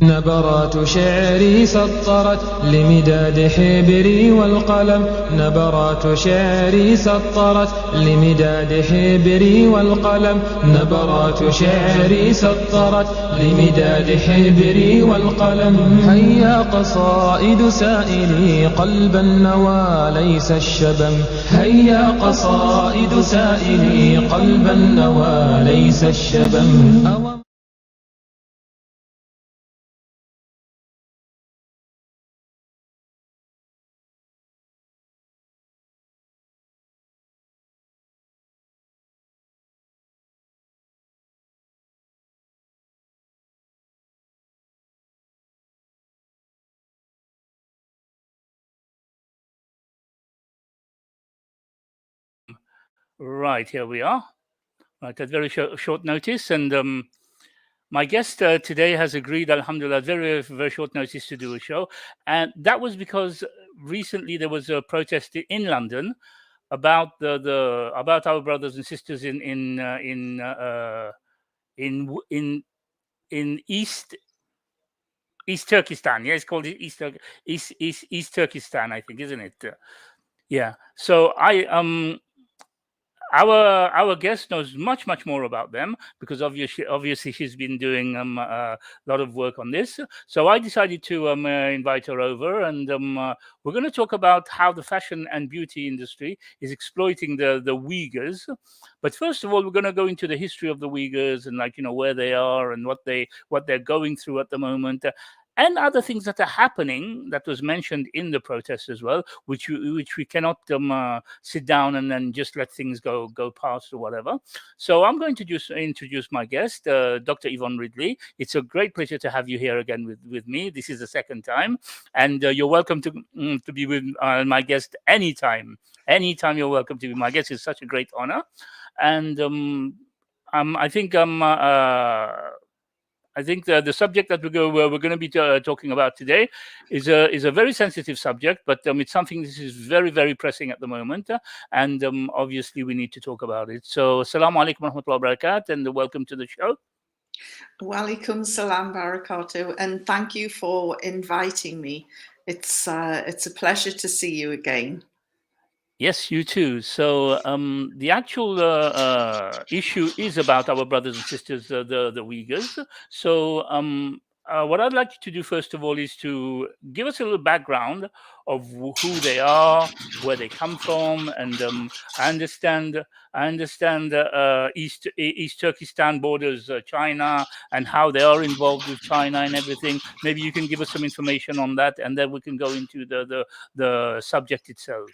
نبرات شعري سطرت لمداد حبري والقلم نبرات شعري سطرت لمداد حبري والقلم نبرات شعري سطرت لمداد حبري والقلم هيا قصائد سائلي قلب النوى ليس الشبم هيا قصائد سائلي قلب النوى ليس الشبم Right, here we are. Right, at very short notice, and my guest today has agreed, alhamdulillah, very short notice to do a show, and that was because recently there was a protest in London about about our brothers and sisters in East Turkestan. Yeah, it's called East Turkestan, I think, isn't it? Yeah. So our guest knows much more about them because obviously she's been doing a lot of work on this. So I decided to invite her over, and we're going to talk about how the fashion and beauty industry is exploiting the Uyghurs. But first of all, we're going to go into the history of the Uyghurs and, like, where they are and what they're going through at the moment. And other things that are happening that was mentioned in the protest as well, which we cannot sit down and then just let things go past or whatever. So I'm going to just introduce my guest, Dr. Yvonne Ridley. It's a great pleasure to have you here again with me. This is the second time, and you're welcome to be with my guest anytime. Anytime you're welcome to be my guest. It's such a great honor, and I think the subject that we're going to be talking about today is a very sensitive subject, but it's something that is very pressing at the moment, and obviously we need to talk about it. So, assalamu alaikum warahmatullahi wabarakatuh, and welcome to the show. Walaikum salam barakatuh, and thank you for inviting me. It's a pleasure to see you again. Yes, you too. So the actual issue is about our brothers and sisters, the Uyghurs. So what I'd like you to do first of all is to give us a little background of who they are, where they come from, and I understand East Turkestan borders China and how they are involved with China and everything. Maybe you can give us some information on that, and then we can go into the subject itself.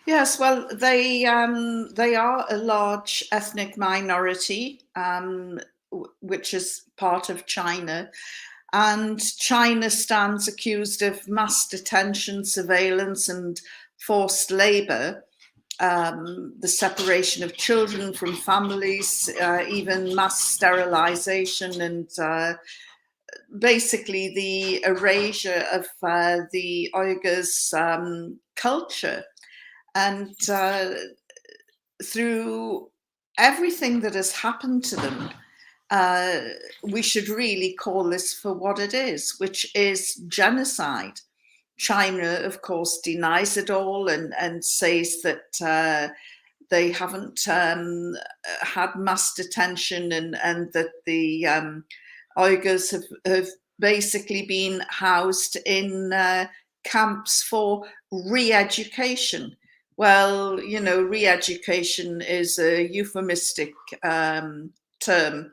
Yes, well, they are a large ethnic minority, which is part of China. And China stands accused of mass detention, surveillance, and forced labor, the separation of children from families, even mass sterilization, and basically the erasure of the Uyghurs' culture. And through everything that has happened to them, we should really call this for what it is, which is genocide. China, of course, denies it all and says that they haven't had mass detention and that the Uyghurs have basically been housed in camps for re-education. Well, re-education is a euphemistic term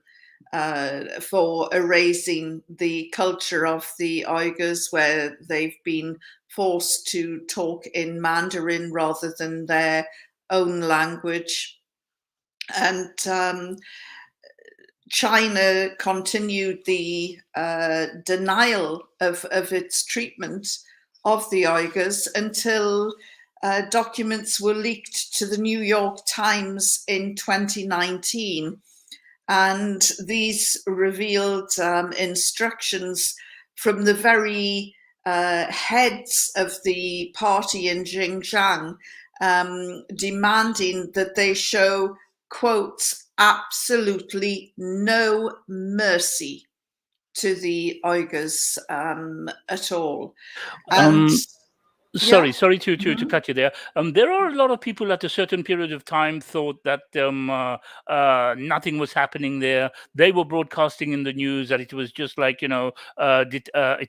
for erasing the culture of the Uyghurs, where they've been forced to talk in Mandarin rather than their own language. And China continued the denial of its treatment of the Uyghurs until documents were leaked to the New York Times in 2019. And these revealed instructions from the very heads of the party in Xinjiang, demanding that they show, quote, absolutely no mercy to the Uyghurs at all. And Sorry yeah. to cut you there. There are a lot of people at a certain period of time thought that nothing was happening there. They were broadcasting in the news that it was just like, it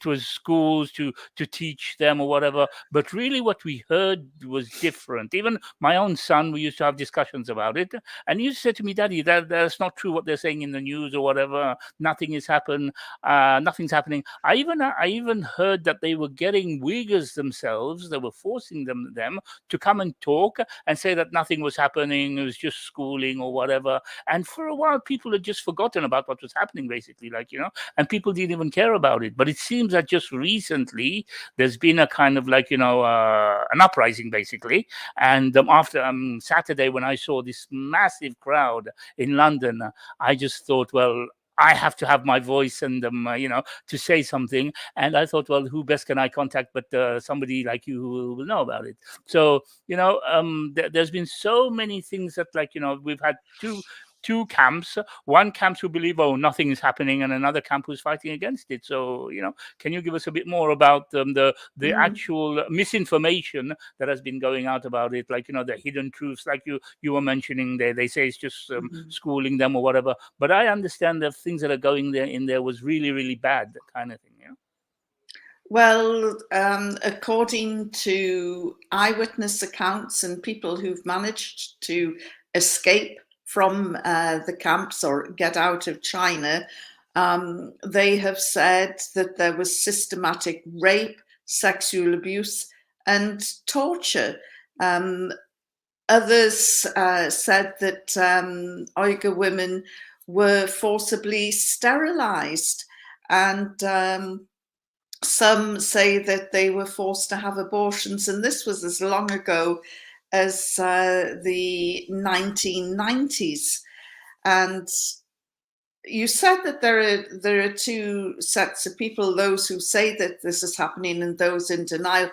was schools to teach them or whatever. But really what we heard was different. Even my own son, we used to have discussions about it. And he said to me, Daddy, that's not true what they're saying in the news or whatever. Nothing has happened. Nothing's happening. I even heard that they were getting Uyghurs themselves. They were forcing them to come and talk and say that nothing was happening. It was just schooling or whatever. And for a while, people had just forgotten about what was happening, basically, and people didn't even care about it. But it seems that just recently there's been a kind of an uprising, basically. And after Saturday, when I saw this massive crowd in London, I just thought, well, I have to have my voice and to say something. And I thought, well, who best can I contact but somebody like you who will know about it? So there's been so many things that we've had two camps. One camp who believe, oh, nothing is happening, and another camp who's fighting against it. So can you give us a bit more about the actual misinformation that has been going out about it, the hidden truths, like you were mentioning there? They say it's just schooling them or whatever, but I understand the things that are going in there was really, really bad, that kind of thing. Well, according to eyewitness accounts and people who've managed to escape from the camps or get out of China, they have said that there was systematic rape, sexual abuse, and torture. Others said that Uyghur women were forcibly sterilized, and some say that they were forced to have abortions, and this was as long ago as the 1990s. And you said that there are two sets of people, those who say that this is happening and those in denial.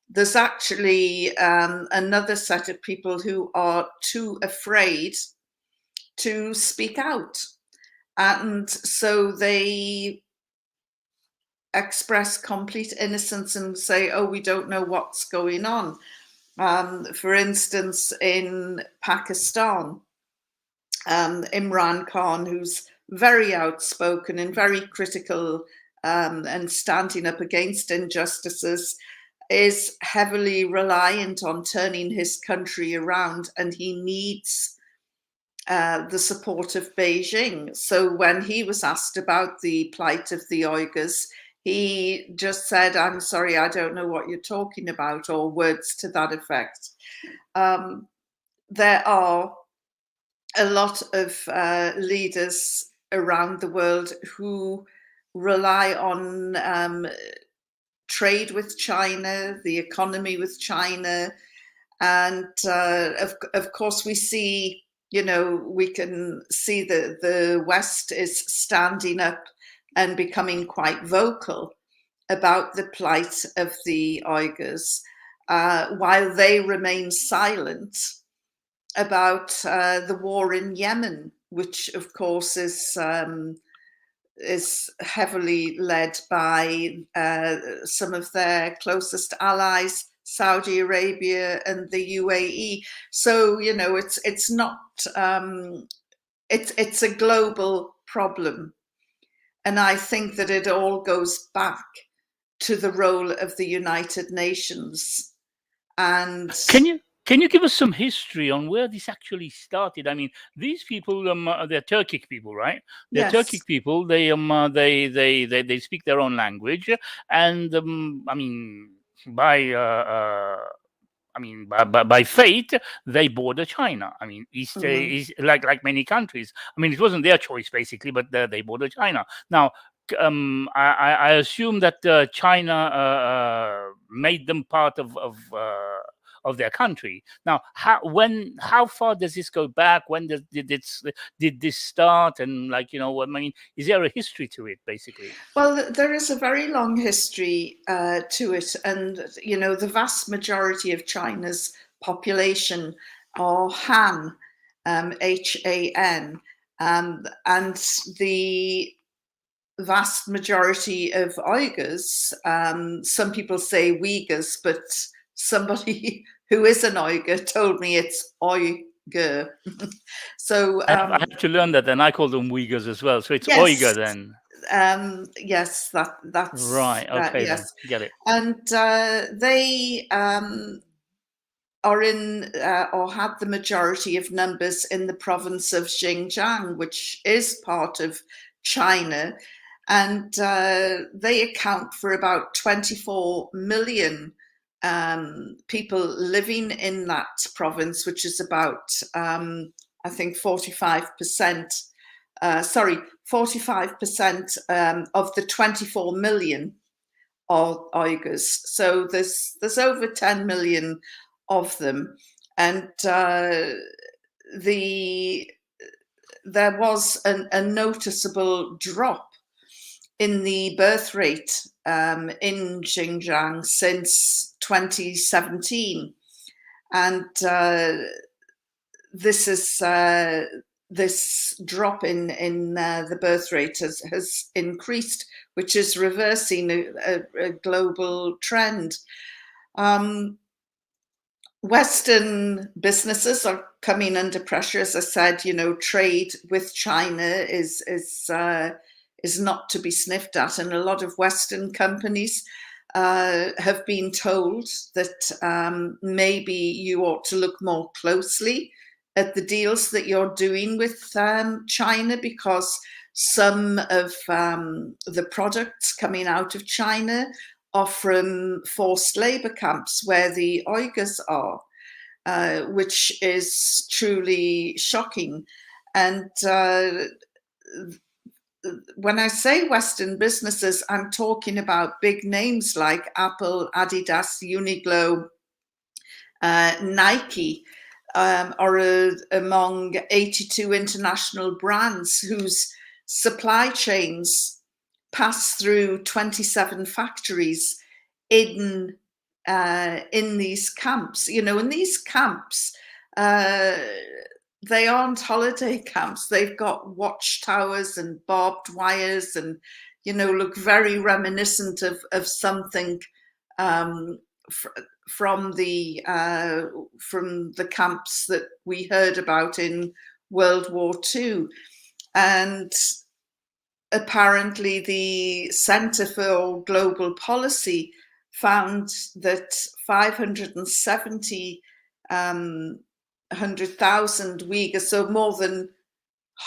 There's actually another set of people who are too afraid to speak out. And so they express complete innocence and say, oh, we don't know what's going on. For instance, in Pakistan, Imran Khan, who's very outspoken and very critical and standing up against injustices, is heavily reliant on turning his country around, and he needs the support of Beijing. So when he was asked about the plight of the Uyghurs, he just said, I'm sorry, I don't know what you're talking about, or words to that effect. There are a lot of leaders around the world who rely on trade with China, the economy with China. And of course, we see, we can see that the West is standing up and becoming quite vocal about the plight of the Uyghurs, while they remain silent about the war in Yemen, which of course is heavily led by some of their closest allies, Saudi Arabia and the UAE. So it's not it's a global problem. And I think that it all goes back to the role of the United Nations. And Can you give us some history on where this actually started? I mean, these people, they're Turkic people, right? They're yes. Turkic people. They speak their own language, and I mean, by fate, they border China. I mean, East is like many countries. I mean, it wasn't their choice basically, but they border China. Now, I assume that China made them part of their country. Now, how far does this go back? When did this start? And is there a history to it, basically? Well, there is a very long history to it, and the vast majority of China's population are Han, HAN, and the vast majority of Uyghurs, some people say Uyghurs, but somebody who is an Uyghur told me it's Uyghur. So I have to learn that then. I call them Uyghurs as well. So it's yes, Uyghur then. Yes, that's right. Okay, yes. then. Get it. And they are in or had the majority of numbers in the province of Xinjiang, which is part of China, and they account for about 24 million people living in that province, which is about, I think, 45%. Sorry, 45% of the 24 million are Uyghurs. So there's over 10 million of them, and there was a noticeable drop in the birth rate in Xinjiang since 2017, and this is this drop in the birth rate has increased, which is reversing a global trend. Western businesses are coming under pressure. As I said, you know, trade with China is not to be sniffed at, and a lot of Western companies have been told that maybe you ought to look more closely at the deals that you're doing with China, because some of the products coming out of China are from forced labor camps where the Uyghurs are, which is truly shocking. And when I say Western businesses, I'm talking about big names like Apple, Adidas, Uniqlo, Nike, are among 82 international brands whose supply chains pass through 27 factories in these camps. You know, in these camps, they aren't holiday camps. They've got watchtowers and barbed wires, and, you know, look very reminiscent of something from the camps that we heard about in World War II. And apparently the Center for Global Policy found that 570,000 Uyghurs, so more than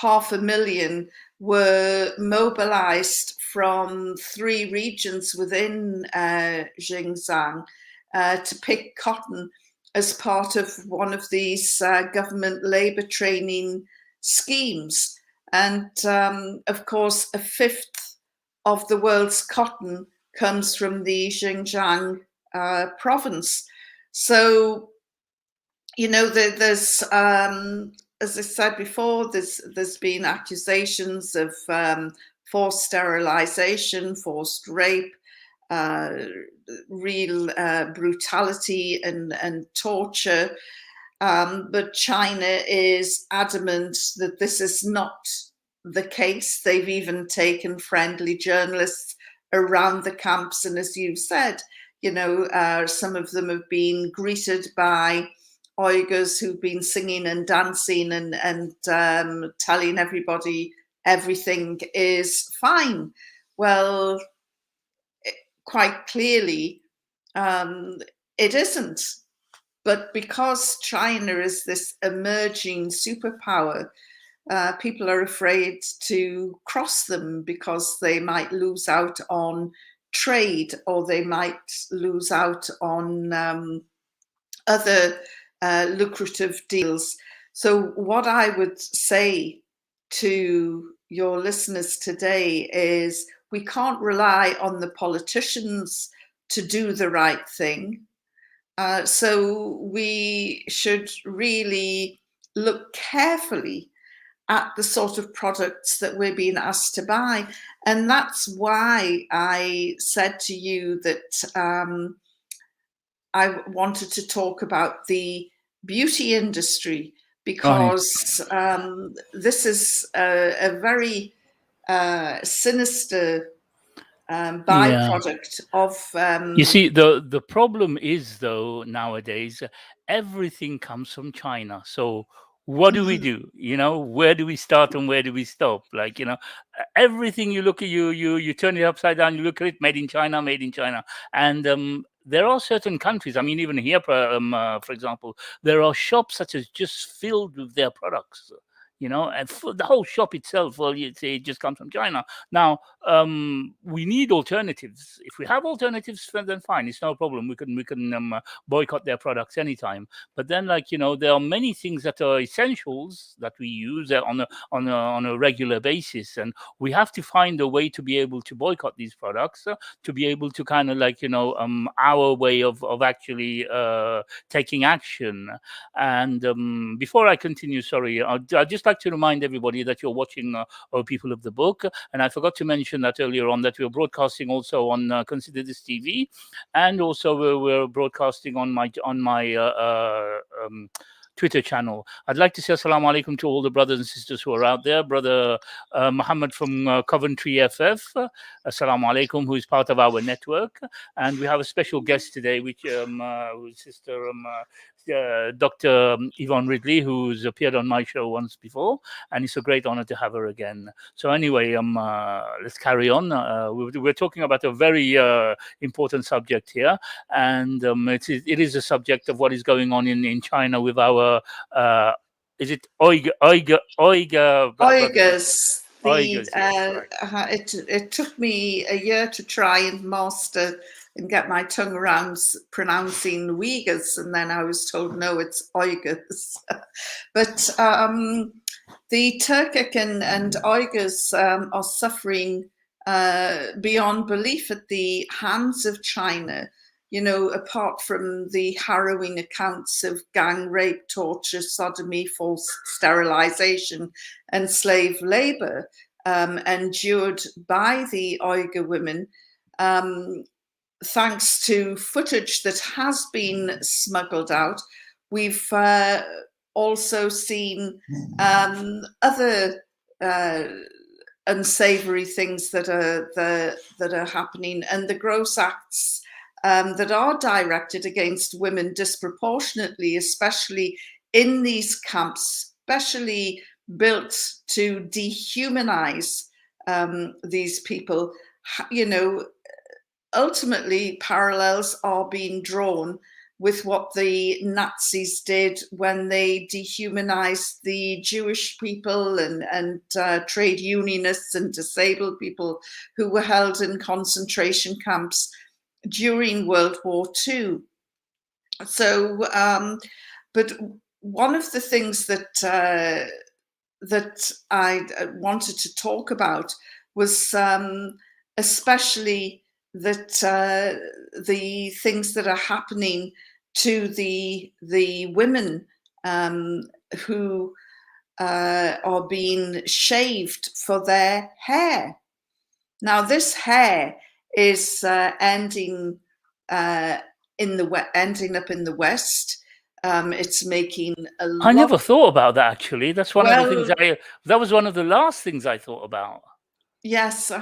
500,000, were mobilized from 3 regions within Xinjiang to pick cotton as part of one of these government labor training schemes. And of course, a fifth of the world's cotton comes from the Xinjiang province. So, you know, there's, as I said before, there's been accusations of forced sterilization, forced rape, real brutality and torture. But China is adamant that this is not the case. They've even taken friendly journalists around the camps. And as you've said, you know, some of them have been greeted by Uyghurs who've been singing and dancing and telling everybody everything is fine. Well, quite clearly, it isn't. But because China is this emerging superpower, people are afraid to cross them because they might lose out on trade, or they might lose out on other lucrative deals. So what I would say to your listeners today is we can't rely on the politicians to do the right thing. So we should really look carefully at the sort of products that we're being asked to buy. And that's why I said to you that I wanted to talk about the beauty industry, because this is a very sinister byproduct of. You see, the problem is, though, nowadays everything comes from China. So what do we do? You know, where do we start and where do we stop? Like, you know, everything you look at, you turn it upside down. You look at it, made in China, made in China, and there are certain countries. I mean, even here, for example, there are shops such as just filled with their products. You know, and for the whole shop itself, well, you say it just comes from China. Now, we need alternatives. If we have alternatives, then fine, it's no problem. We can boycott their products anytime. But then, like, you know, there are many things that are essentials that we use on a regular basis, and we have to find a way to be able to boycott these products, to be able to kind of, like, you know, our way of actually taking action. And before I continue, sorry, I'd just like to remind everybody that you're watching People of the Book, and I forgot to mention that earlier on, that we're broadcasting also on Consider This TV, and also we're broadcasting on my Twitter channel. I'd like to say assalamu alaikum to all the brothers and sisters who are out there. Brother Muhammad from Coventry FF, assalamu alaikum, who is part of our network. And we have a special guest today, which Sister Dr Yvonne Ridley, who's appeared on my show once before, and it's a great honor to have her again. So anyway, let's carry on. We're talking about a very important subject here, and it is a subject of what is going on in China with our is it Uyghurs? Uyghurs. Uyghurs, yes, right. It took me a year to try and master and get my tongue around pronouncing Uyghurs, and then I was told, no, it's Uyghurs. But the Turkic and Uyghurs are suffering beyond belief at the hands of China. You know, apart from the harrowing accounts of gang rape, torture, sodomy, forced sterilization, and slave labor endured by the Uyghur women, thanks to footage that has been smuggled out, we've also seen other unsavory things that are happening, and the gross acts that are directed against women disproportionately, especially in these camps, especially built to dehumanize these people. You know, ultimately parallels are being drawn with what the Nazis did when they dehumanized the Jewish people and trade unionists and disabled people who were held in concentration camps during World War II. So, but one of the things that that I wanted to talk about was especially that the things that are happening to the women who are being shaved for their hair. Now, this hair is ending up in the West. It's making a lot. I never thought about that, actually. That's one of the things that was one of the last things I thought about. Yes,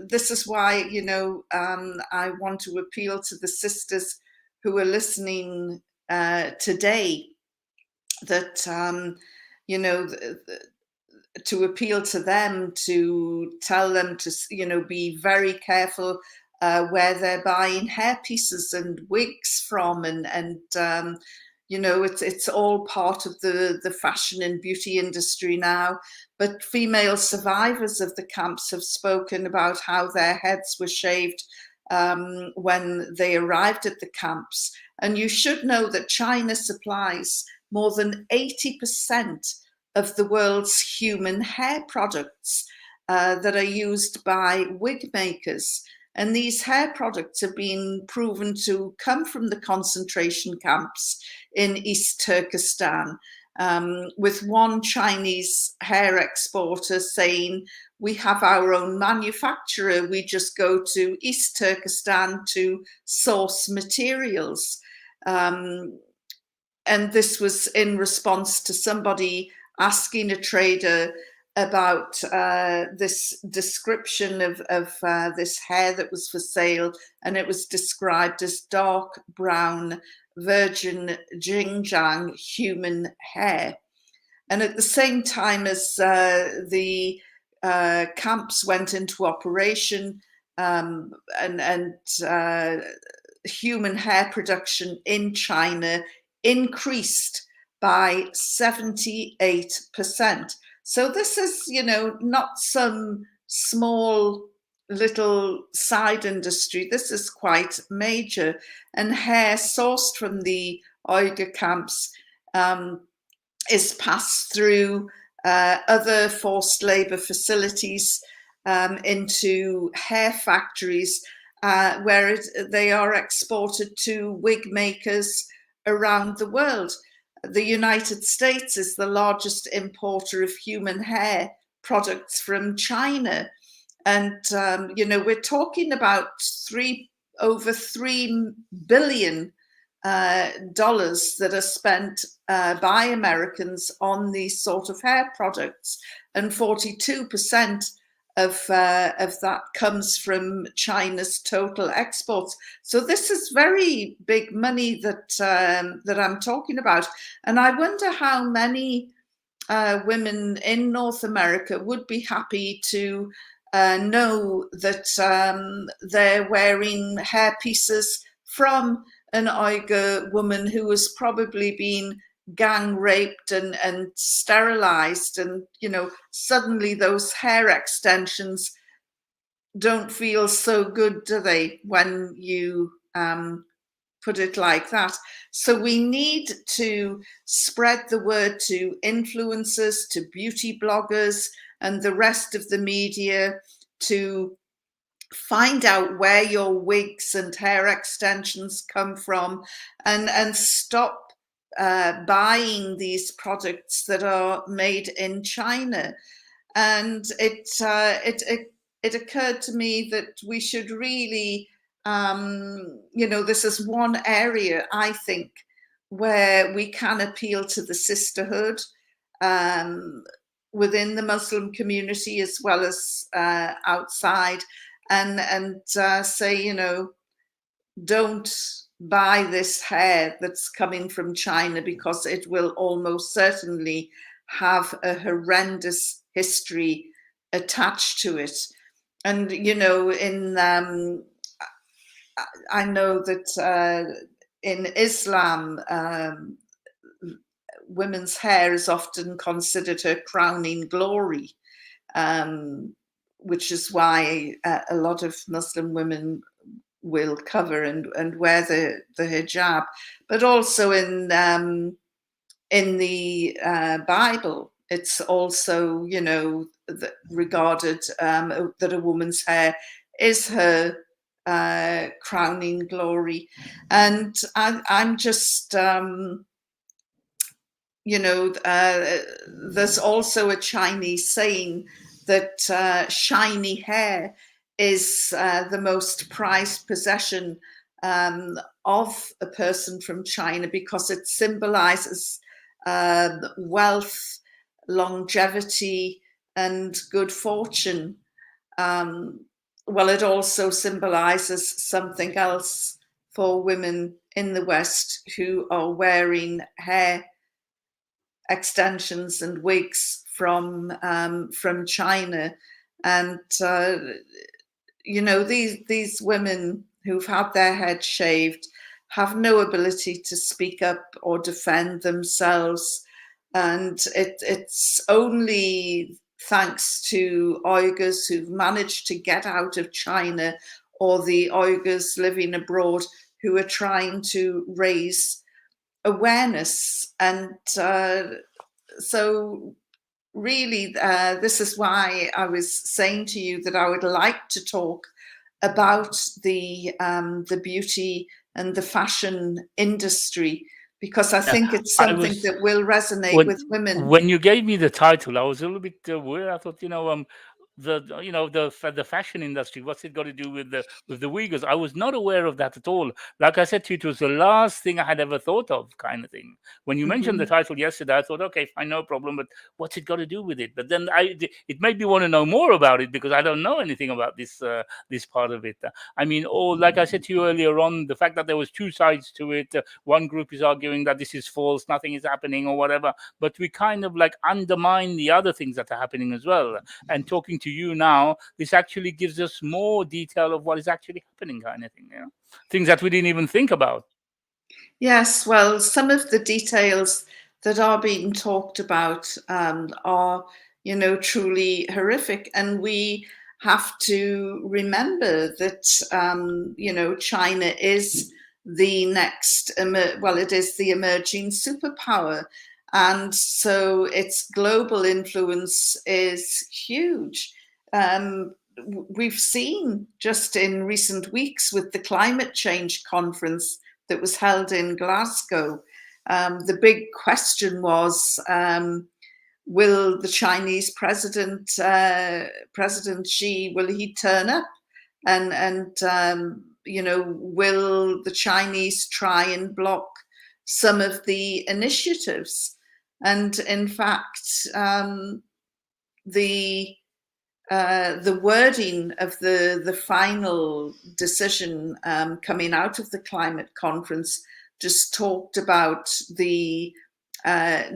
this is why, you know, I want to appeal to the sisters who are listening today, that you know, to appeal to them, to tell them to, you know, be very careful where they're buying hair pieces and wigs from, and you know, it's all part of the fashion and beauty industry now. But female survivors of the camps have spoken about how their heads were shaved when they arrived at the camps. And you should know that China supplies more than 80% of the world's human hair products that are used by wig makers. And these hair products have been proven to come from the concentration camps in East Turkestan, with one Chinese hair exporter saying, we have our own manufacturer, we just go to East Turkestan to source materials. And this was in response to somebody asking a trader about this description of this hair that was for sale, and it was described as dark brown virgin Xinjiang human hair. And at the same time as the camps went into operation, and human hair production in China increased by 78%. So this is, you know, not some small little side industry. This is quite major. And hair sourced from the Uyghur camps is passed through other forced labor facilities into hair factories where they are exported to wig makers around the world. The United States is the largest importer of human hair products from China. And, you know, we're talking about over $3 billion that are spent by Americans on these sort of hair products. And 42% of that comes from China's total exports. So this is very big money that I'm talking about. And I wonder how many women in North America would be happy to know that they're wearing hair pieces from an Uyghur woman who has probably been gang raped and sterilized, and you know, suddenly those hair extensions don't feel so good, do they, when you put it like that? So we need to spread the word to influencers, to beauty bloggers and the rest of the media to find out where your wigs and hair extensions come from, and stop buying these products that are made in China. And it occurred to me that we should really, you know, this is one area I think where we can appeal to the sisterhood within the Muslim community as well as outside, and say, you know, don't buy this hair that's coming from China because it will almost certainly have a horrendous history attached to it. And, you know, I know that in Islam, women's hair is often considered her crowning glory, which is why a lot of Muslim women will cover and wear the hijab. But also in the Bible, it's also, you know, regarded that a woman's hair is her crowning glory. And I'm just, you know, there's also a Chinese saying that shiny hair is the most prized possession of a person from China because it symbolizes wealth, longevity, and good fortune. Well, it also symbolizes something else for women in the West who are wearing hair extensions and wigs from China. And you know, these women who've had their heads shaved have no ability to speak up or defend themselves. And it's only thanks to Uyghurs who've managed to get out of China, or the Uyghurs living abroad who are trying to raise awareness. And so really, this is why I was saying to you that I would like to talk about the beauty and the fashion industry, because I think it's something that will resonate with women. When you gave me the title, I was a little bit weird. I thought, you know, the fashion industry. What's it got to do with the Uyghurs? I was not aware of that at all. Like I said to you, it was the last thing I had ever thought of, kind of thing. When you mentioned the title yesterday, I thought, okay, fine, no problem, but what's it got to do with it? But then it made me want to know more about it, because I don't know anything about this part of it. I mean, like I said to you earlier on, the fact that there was two sides to it. One group is arguing that this is false, nothing is happening or whatever, but we kind of like undermine the other things that are happening as well. And talking to you now, this actually gives us more detail of what is actually happening, kind of thing, things that we didn't even think about. Yes, well, some of the details that are being talked about are, truly horrific. And we have to remember that, China is the next, it is the emerging superpower. And so its global influence is huge. We've seen just in recent weeks with the climate change conference that was held in Glasgow, the big question was, will the Chinese President Xi, will he turn up? And will the Chinese try and block some of the initiatives? And in fact, the wording of the final decision coming out of the climate conference just talked about the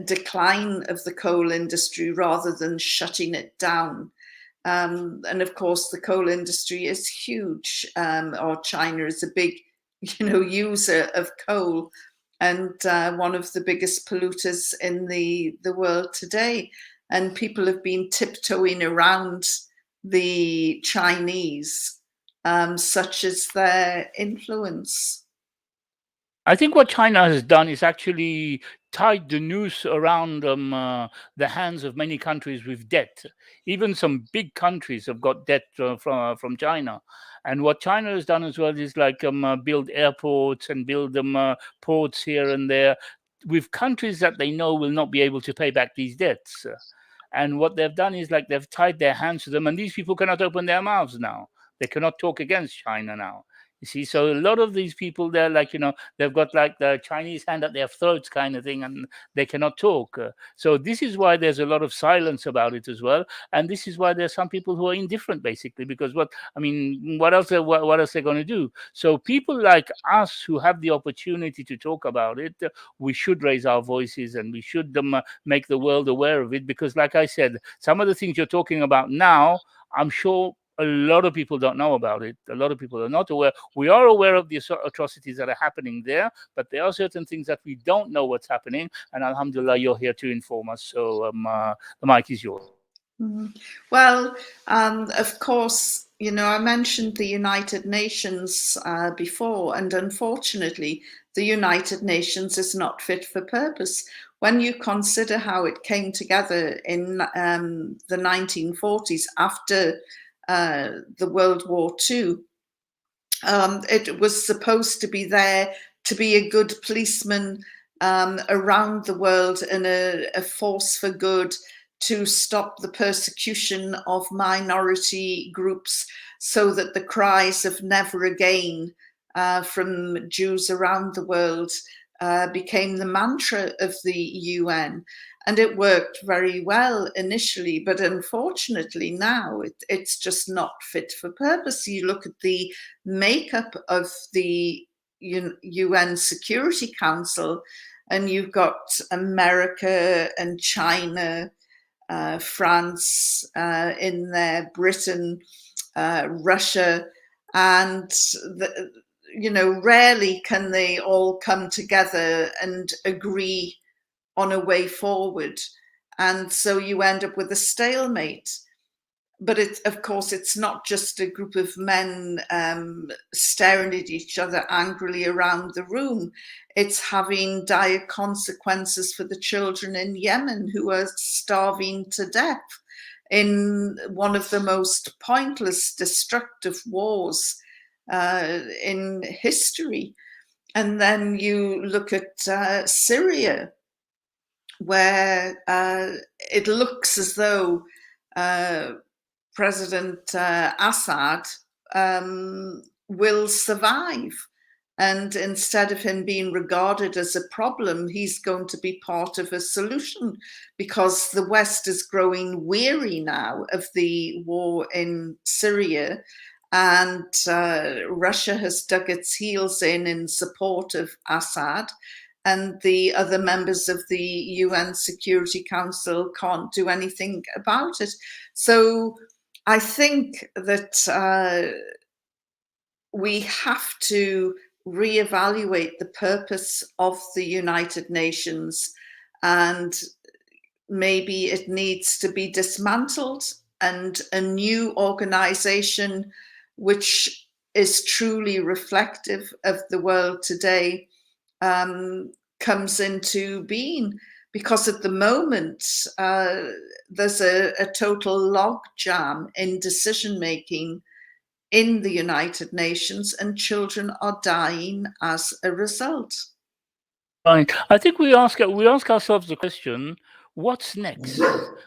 decline of the coal industry rather than shutting it down. And of course, the coal industry is huge, or China is a big, user of coal, and one of the biggest polluters in the world today. And people have been tiptoeing around the Chinese, such as their influence. I think what China has done is actually tied the noose around the hands of many countries with debt. Even some big countries have got debt from China. And what China has done as well is like build airports and build ports here and there with countries that they know will not be able to pay back these debts. And what they've done is like they've tied their hands to them, and these people cannot open their mouths now. They cannot talk against China now. You see, so a lot of these people, they're like, they've got like the Chinese hand at their throats kind of thing, and they cannot talk. So this is why there's a lot of silence about it as well. And this is why there's some people who are indifferent, basically, because what else are they going to do? So people like us who have the opportunity to talk about it, we should raise our voices and we should make the world aware of it. Because like I said, some of the things you're talking about now, I'm sure a lot of people don't know about it. A lot of people are not aware. We are aware of the atrocities that are happening there, but there are certain things that we don't know what's happening. And alhamdulillah, you're here to inform us. So the mic is yours. Well, of course, I mentioned the United Nations before, and unfortunately, the United Nations is not fit for purpose. When you consider how it came together in the 1940s after the World War II, it was supposed to be there to be a good policeman around the world and a force for good to stop the persecution of minority groups, so that the cries of never again from Jews around the world became the mantra of the UN. And it worked very well initially, but unfortunately now it's just not fit for purpose. You look at the makeup of the UN Security Council, and you've got America and China, France in there, Britain, Russia, and rarely can they all come together and agree on a way forward. And so you end up with a stalemate. But of course, it's not just a group of men staring at each other angrily around the room. It's having dire consequences for the children in Yemen who are starving to death in one of the most pointless, destructive wars in history. And then you look at Syria, where it looks as though President Assad will survive. And instead of him being regarded as a problem, he's going to be part of a solution, because the West is growing weary now of the war in Syria. And Russia has dug its heels in support of Assad. And the other members of the UN Security Council can't do anything about it. So I think that we have to reevaluate the purpose of the United Nations, and maybe it needs to be dismantled, and a new organization which is truly reflective of the world today comes into being. Because at the moment, there's a total logjam in decision-making in the United Nations, and children are dying as a result. Right. I think we ask ourselves the question, what's next?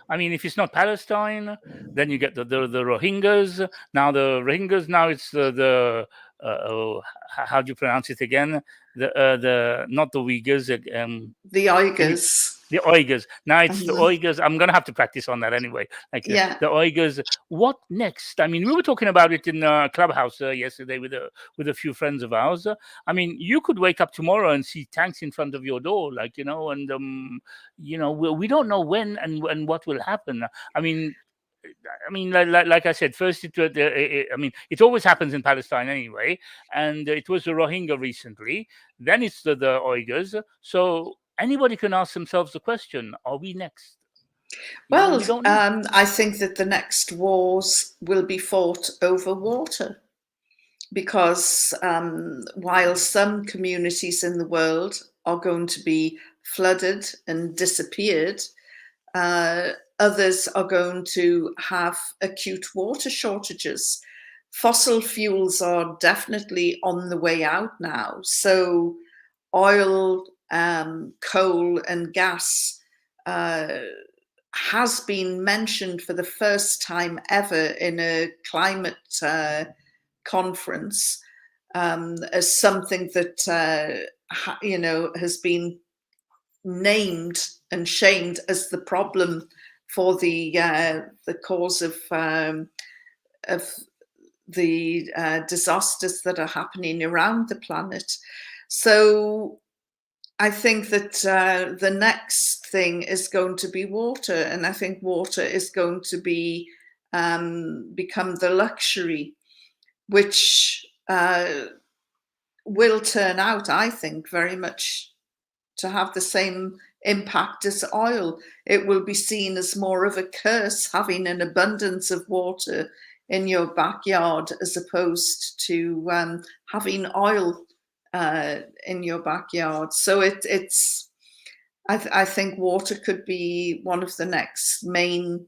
I mean, if it's not Palestine, then you get the Rohingyas. Now the Rohingyas, now it's how do you pronounce it again? The not the Uyghurs. The Uyghurs. The Uyghurs. Now it's the Uyghurs. I'm going to have to practice on that anyway. Like the Uyghurs. What next? I mean, we were talking about it in Clubhouse yesterday with a few friends of ours. I mean, you could wake up tomorrow and see tanks in front of your door, like, you know, and we don't know when and what will happen. I mean, like I said, first it always happens in Palestine anyway, and it was the Rohingya recently. Then it's the Uyghurs. So anybody can ask themselves the question: are we next? Well, I think that the next wars will be fought over water, because while some communities in the world are going to be flooded and disappeared, others are going to have acute water shortages. Fossil fuels are definitely on the way out now. So oil, coal and gas has been mentioned for the first time ever in a climate conference as something that has been named and shamed as the problem for the cause of the disasters that are happening around the planet. So I think that the next thing is going to be water, and I think water is going to be become the luxury, which will turn out, I think, very much to have the same impact as oil. It will be seen as more of a curse having an abundance of water in your backyard, as opposed to having oil in your backyard. So I think water could be one of the next main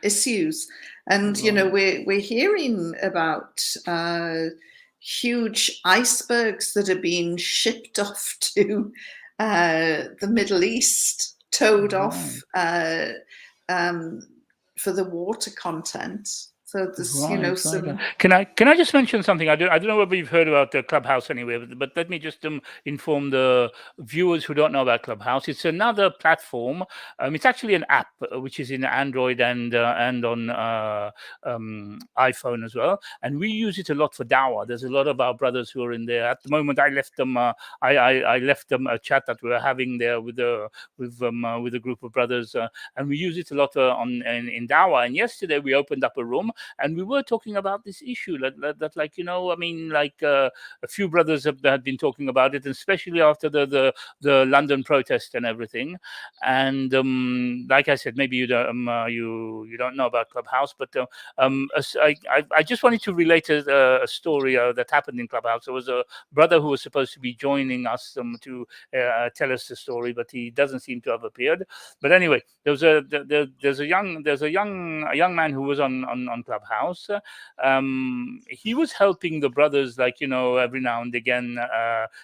issues. And we're hearing about huge icebergs that are being shipped off to the Middle East, towed off for the water content. So there's some. Can I just mention something? I don't know whether you've heard about the Clubhouse anyway, but let me just inform the viewers who don't know about Clubhouse. It's another platform. It's actually an app which is in Android and on iPhone as well, and we use it a lot for dawah. There's a lot of our brothers who are in there at the moment. I left them. I left them a chat that we were having there with a group of brothers, and we use it a lot in dawah. And yesterday we opened up a room, and we were talking about this issue that like, a few brothers had been talking about it, especially after the London protest and everything. And like I said, maybe you don't know about Clubhouse, but I just wanted to relate a story that happened in Clubhouse. There was a brother who was supposed to be joining us to tell us the story, but he doesn't seem to have appeared. But anyway, there's a young man who was on Clubhouse. He was helping the brothers, like, every now and again,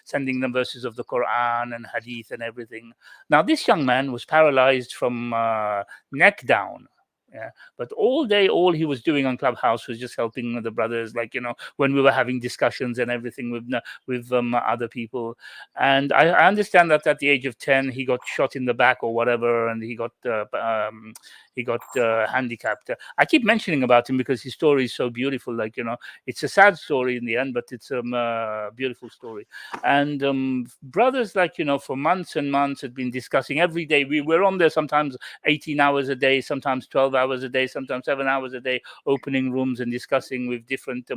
sending them verses of the Quran and Hadith and everything. Now, this young man was paralyzed from neck down. Yeah, but all day, all he was doing on Clubhouse was just helping the brothers, like, when we were having discussions and everything with other people. And I understand that at the age of 10, he got shot in the back or whatever, and he got handicapped. I keep mentioning about him because his story is so beautiful. Like, it's a sad story in the end, but it's a beautiful story. And brothers, like, for months and months had been discussing every day. We were on there sometimes 18 hours a day, sometimes 12 hours a day, sometimes 7 hours a day, opening rooms and discussing with different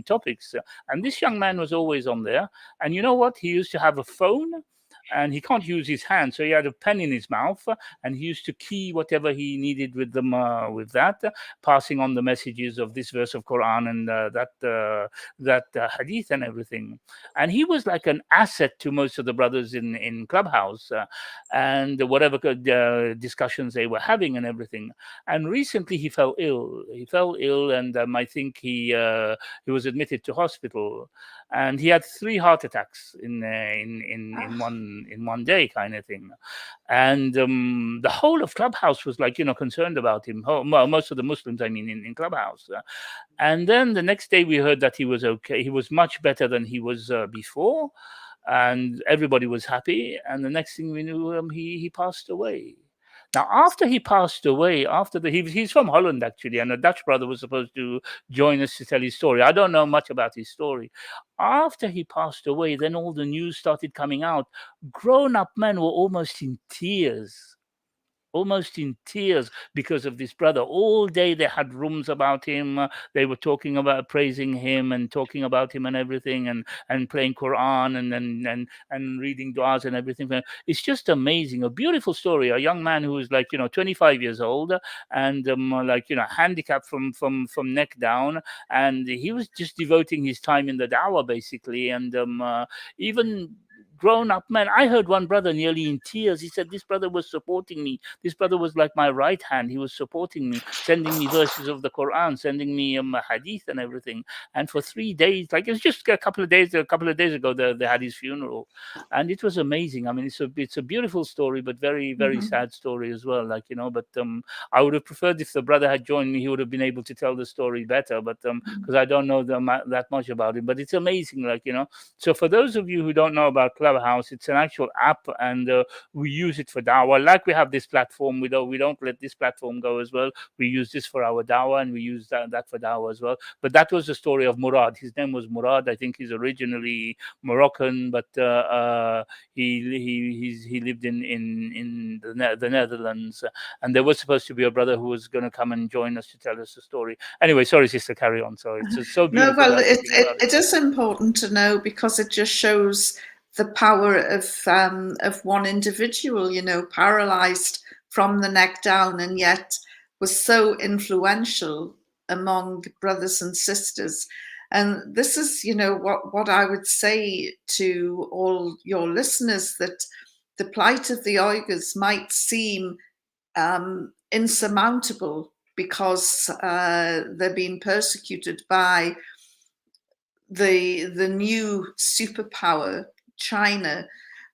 topics. And this young man was always on there. And you know what? He used to have a phone, and he can't use his hand, so he had a pen in his mouth, and he used to key whatever he needed with them, with that, passing on the messages of this verse of Quran and that hadith and everything. And he was like an asset to most of the brothers in Clubhouse, and whatever discussions they were having and everything. And recently he fell ill. And I think he was admitted to hospital, and he had 3 heart attacks in one day, kind of thing. And the whole of Clubhouse was like, concerned about him. Most of the Muslims, I mean, in Clubhouse. And then the next day we heard that he was okay. He was much better than he was before, and everybody was happy. And the next thing we knew, he passed away. Now, after he passed away, he's from Holland, actually, and a Dutch brother was supposed to join us to tell his story. I don't know much about his story. After he passed away, then all the news started coming out. Grown-up men were almost in tears because of this brother. All day they had rooms about him. They were talking about praising him and talking about him and everything, and playing Quran and reading du'as and everything. It's just amazing. A beautiful story. A young man who was like 25 years old, and handicapped from neck down, and he was just devoting his time in the dawah basically. And even grown-up men. I heard one brother nearly in tears. He said, this brother was supporting me. This brother was like my right hand. He was supporting me, sending me verses of the Quran, sending me hadith and everything. And for 3 days, like, it was just a couple of days ago, they had his funeral. And it was amazing. I mean, it's a beautiful story, but very, very sad story as well. Like, but I would have preferred if the brother had joined me, he would have been able to tell the story better. But because I don't know that much about him. But it's amazing, like, So for those of you who don't know about Clubhouse, it's an actual app, and we use it for dawah. Like we have this platform, we don't let this platform go as well. We use this for our dawah, and we use that for dawah as well. But that was the story of Murad. His name was Murad. I think he's originally Moroccan, but he lived in the Netherlands. And there was supposed to be a brother who was going to come and join us to tell us the story. Anyway, sorry, sister, carry on. So it's just so beautiful. No, well, it is important to know, because it just shows the power of one individual, paralyzed from the neck down, and yet was so influential among brothers and sisters. And this is, what I would say to all your listeners, that the plight of the Uyghurs might seem insurmountable because they're being persecuted by the new superpower, China,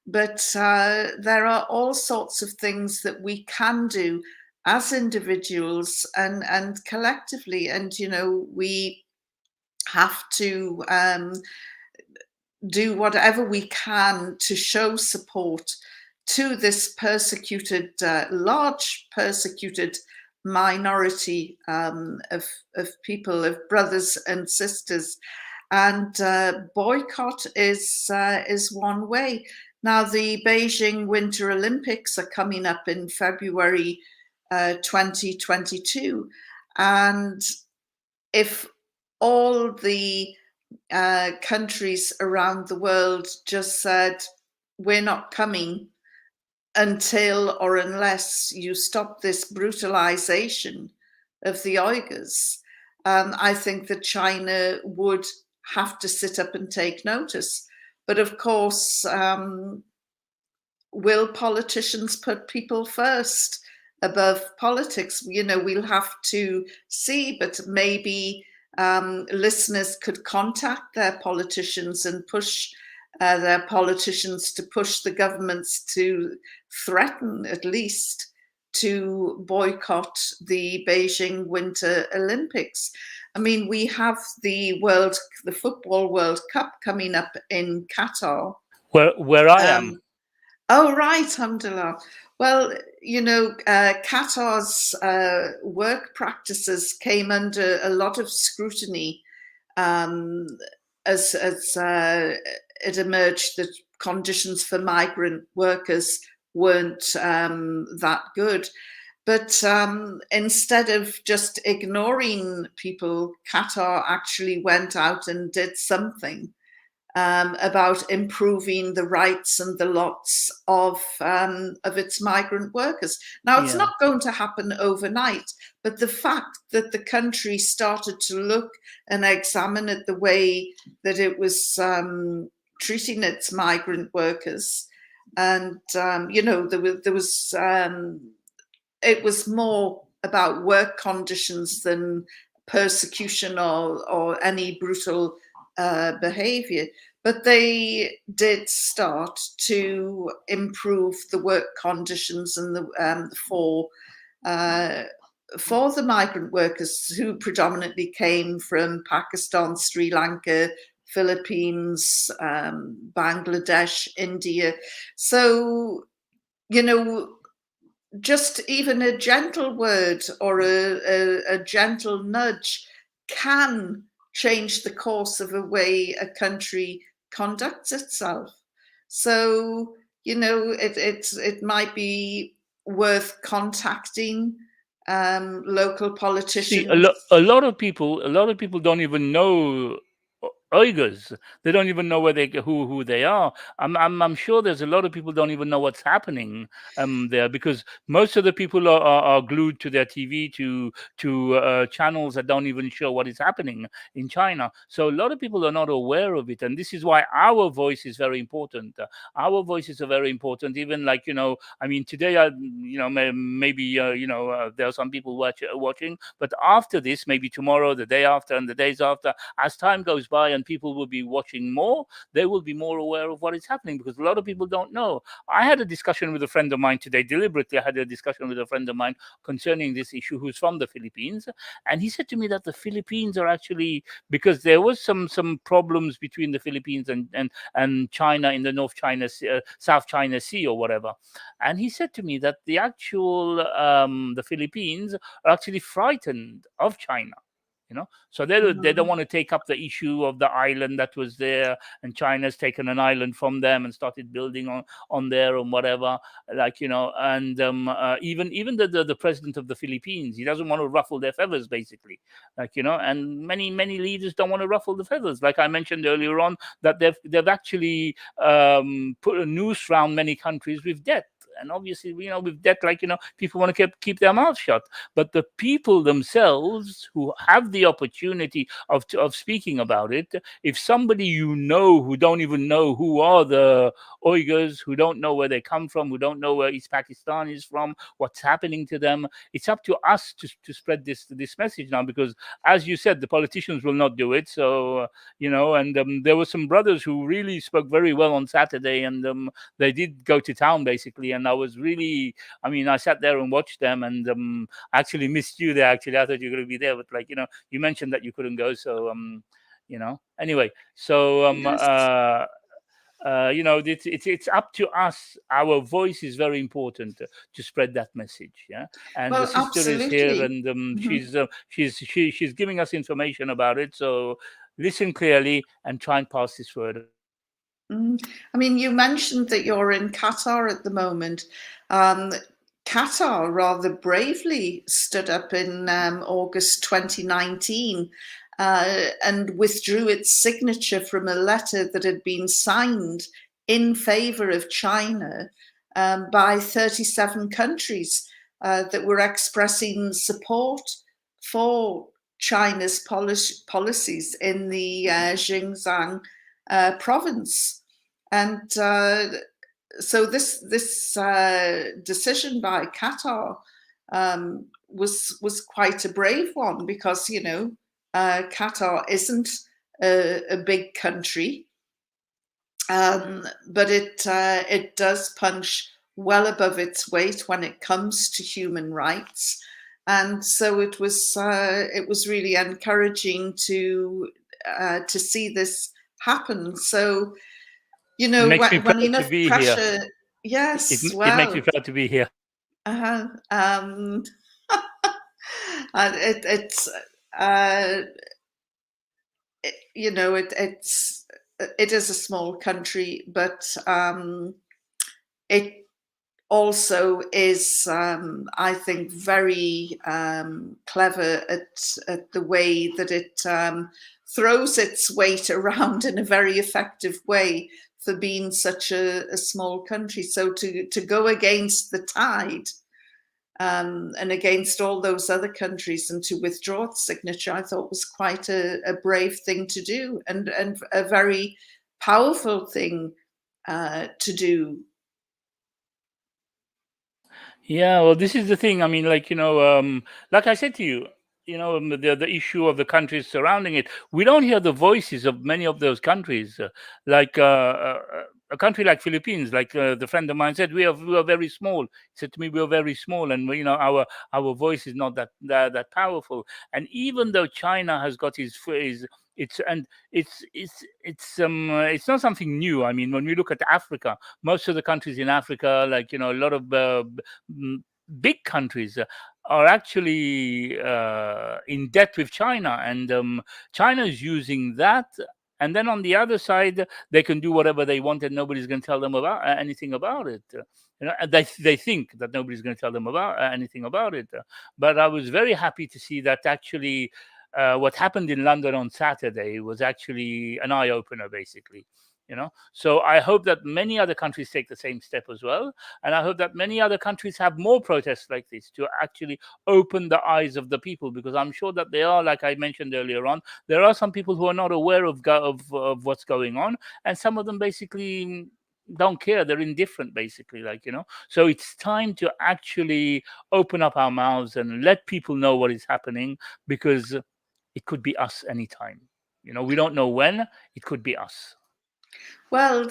but there are all sorts of things that we can do as individuals and collectively, and we have to do whatever we can to show support to this persecuted, large persecuted minority of people, of brothers and sisters. And boycott is one way. Now, the Beijing Winter Olympics are coming up in February 2022. And if all the countries around the world just said, we're not coming until or unless you stop this brutalization of the Uyghurs, I think that China would have to sit up and take notice. But of course, will politicians put people first above politics? We'll have to see, but maybe listeners could contact their politicians and push their politicians to push the governments to threaten, at least, to boycott the Beijing Winter Olympics. I mean, we have the Football World Cup coming up in Qatar. Where I am. Oh, right, alhamdulillah. Well, you know, Qatar's work practices came under a lot of scrutiny as it emerged that conditions for migrant workers weren't that good. But instead of just ignoring people, Qatar actually went out and did something about improving the rights and the lots of its migrant workers. Now, it's not going to happen overnight, but the fact that the country started to look and examine it the way that it was treating its migrant workers, and you know, it was more about work conditions than persecution or any brutal behavior, but they did start to improve the work conditions and for the migrant workers who predominantly came from Pakistan, Sri Lanka, Philippines, Bangladesh, India. So, you know, just even a gentle word or a gentle nudge can change the course of a way a country conducts itself. So, you know, it might be worth contacting local politicians. See, a lot of people don't even know Uyghurs. They don't even know who they are. I'm sure there's a lot of people don't even know what's happening there, because most of the people are glued to their TV, to channels that don't even show what is happening in China. So a lot of people are not aware of it, and this is why our voice is very important. Our voices are very important. Even like, you know, I mean, today, you know, maybe you know, there are some people watching, but after this, maybe tomorrow, the day after, and the days after, as time goes by and people will be watching more, they will be more aware of what is happening, because a lot of people don't know. I had a discussion with a friend of mine today, deliberately I had a discussion with a friend of mine concerning this issue, who's from the Philippines, and he said to me that the Philippines are actually, because there was some problems between the Philippines and China in the South China Sea or whatever, and he said to me that the actual the Philippines are actually frightened of China. You know, so they don't want to take up the issue of the island that was there, and China's taken an island from them and started building on there and whatever, like, you know, and even the president of the Philippines, he doesn't want to ruffle their feathers, basically, like, you know, and many leaders don't want to ruffle the feathers, like I mentioned earlier on, that they've actually put a noose around many countries with debt. And obviously, you know, with debt, like, you know, people want to keep their mouths shut. But the people themselves who have the opportunity of speaking about it, if somebody, you know, who don't even know who are the Uyghurs, who don't know where they come from, who don't know where East Pakistan is from, what's happening to them, it's up to us to spread this message now, because as you said, the politicians will not do it. So, you know, and there were some brothers who really spoke very well on Saturday, and they did go to town, basically, and I was really, I mean, I sat there and watched them, and I actually missed you there. Actually, I thought you were going to be there, but, like, you know, you mentioned that you couldn't go, so you know. Anyway, so Yes. you know, it's up to us. Our voice is very important to spread that message. Yeah, and the Well, sister is here, absolutely. and she's giving us information about it. So listen clearly and try and pass this word. I mean, you mentioned that you're in Qatar at the moment. Qatar rather bravely stood up in August 2019 and withdrew its signature from a letter that had been signed in favor of China by 37 countries that were expressing support for China's policies in the Xinjiang province. And so this decision by Qatar was quite a brave one, because, you know, Qatar isn't a big country, but it does punch well above its weight when it comes to human rights. And so it was really encouraging to see this happen. So, you It know, makes me when proud to enough be here. pressure, yes, It makes me well, proud to be here. uh-huh, it's you know, it is a small country, but it also is, I think, very clever at the way that it throws its weight around in a very effective way for being such a small country. So to go against the tide and against all those other countries and to withdraw its signature, I thought was quite a brave thing to do, and a very powerful thing to do. Yeah, well, this is the thing. I mean, like, like I said to you, the issue of the countries surrounding it. We don't hear the voices of many of those countries. Like a country like Philippines, like the friend of mine said, we are very small. He said to me, we are very small, and our voice is not that powerful. And even though China has got it's not something new. I mean, when we look at Africa, most of the countries in Africa, like a lot of big countries are actually in debt with China, and China is using that. And then on the other side, they can do whatever they want, and nobody's going to tell them about anything about it. And they think that nobody's going to tell them about anything about it. But I was very happy to see that actually what happened in London on Saturday was actually an eye opener, basically. So I hope that many other countries take the same step as well, and I hope that many other countries have more protests like this to actually open the eyes of the people, because I'm sure that there are, like I mentioned earlier on, there are some people who are not aware of what's going on, and some of them basically don't care. They're indifferent, basically, so it's time to actually open up our mouths and let people know what is happening, because it could be us anytime. We don't know when. It could be us. Well,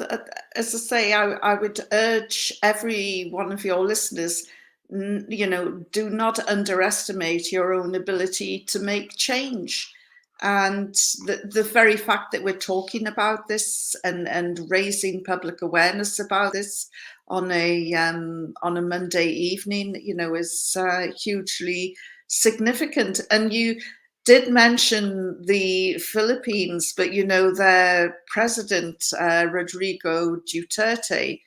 as I say, I would urge every one of your listeners, do not underestimate your own ability to make change. And the very fact that we're talking about this and raising public awareness about this on a Monday evening, is hugely significant. And you did mention the Philippines, but their president, Rodrigo Duterte,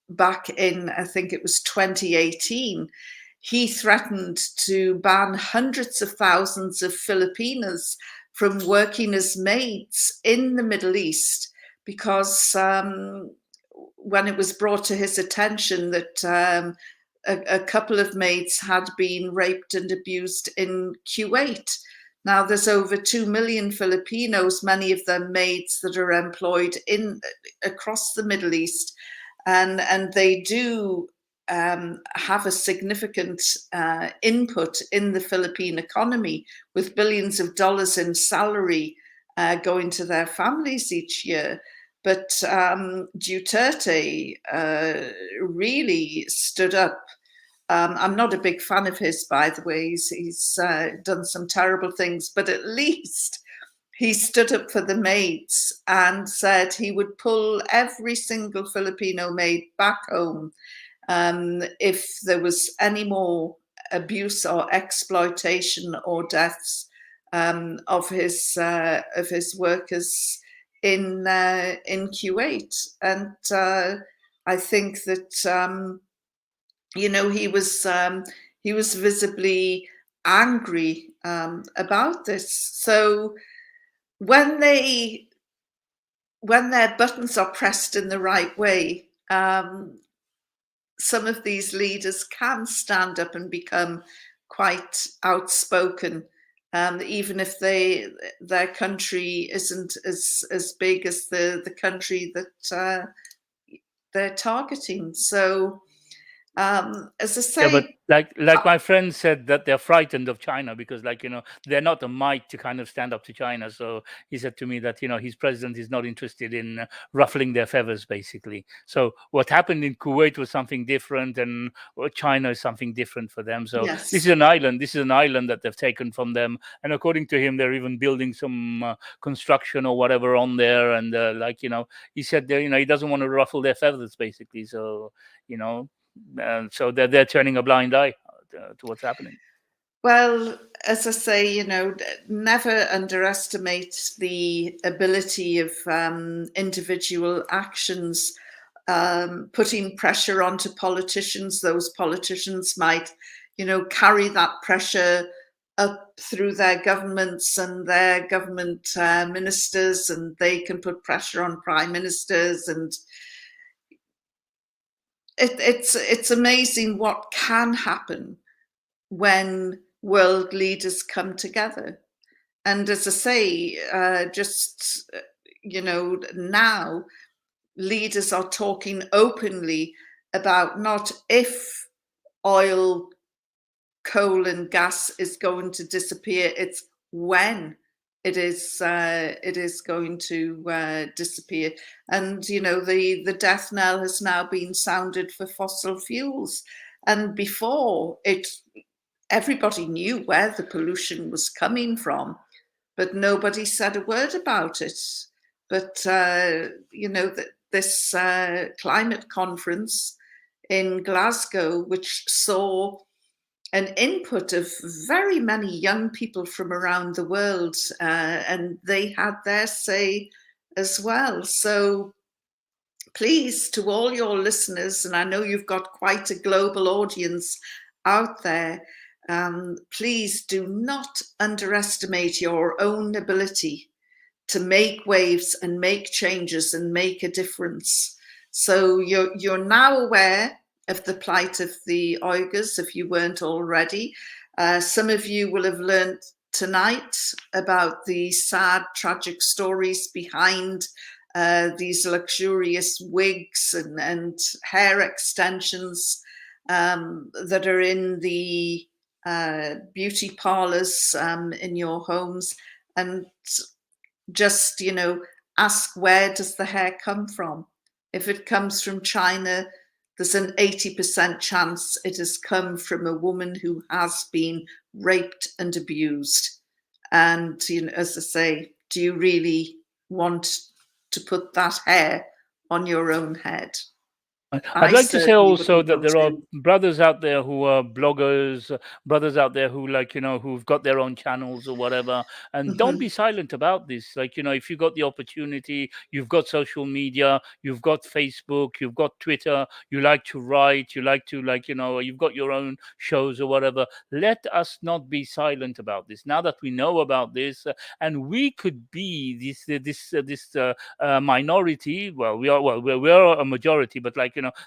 back in, I think it was 2018, he threatened to ban hundreds of thousands of Filipinos from working as maids in the Middle East, because when it was brought to his attention that a couple of maids had been raped and abused in Kuwait. Now, there's over 2 million Filipinos, many of them maids, that are employed across the Middle East, and they do have a significant input in the Philippine economy, with billions of dollars in salary going to their families each year. But Duterte really stood up. I'm not a big fan of his, by the way. He's done some terrible things, but at least he stood up for the maids and said he would pull every single Filipino maid back home if there was any more abuse or exploitation or deaths of his workers in Kuwait. And I think that he was visibly angry about this. So when their buttons are pressed in the right way, some of these leaders can stand up and become quite outspoken, even if their country isn't as big as the country that they're targeting. So As I say, but like my friend said, that they're frightened of China because, they're not a might to kind of stand up to China. So he said to me that, his president is not interested in ruffling their feathers, basically. So what happened in Kuwait was something different, and China is something different for them. So yes. this is an island. This is an island that they've taken from them. And according to him, they're even building some construction or whatever on there. And he said, he doesn't want to ruffle their feathers, basically. So, so they're turning a blind eye to what's happening. Well, as I say, never underestimate the ability of individual actions putting pressure onto politicians. Those politicians might, carry that pressure up through their governments and their government ministers, and they can put pressure on prime ministers, and it's amazing what can happen when world leaders come together. And as I say, now leaders are talking openly about not if oil, coal and gas is going to disappear, it's when it is going to disappear. And the death knell has now been sounded for fossil fuels, and before everybody knew where the pollution was coming from, but nobody said a word about it. But this climate conference in Glasgow, which saw an input of very many young people from around the world, and they had their say as well. So please, to all your listeners, and I know you've got quite a global audience out there, please do not underestimate your own ability to make waves and make changes and make a difference. So you're now aware of the plight of the Uyghurs, if you weren't already. Some of you will have learned tonight about the sad, tragic stories behind these luxurious wigs and hair extensions that are in the beauty parlors in your homes. And just, ask, where does the hair come from? If it comes from China, there's an 80% chance it has come from a woman who has been raped and abused. And, as I say, do you really want to put that hair on your own head? I'd like to say also that there are brothers out there who are bloggers, brothers out there who who've got their own channels or whatever, and don't be silent about this. If you got the opportunity, you've got social media, you've got Facebook, you've got Twitter, you like to write, you like to you've got your own shows or whatever. Let us not be silent about this. Now that we know about this, and we could be this minority. Well, we are a majority, but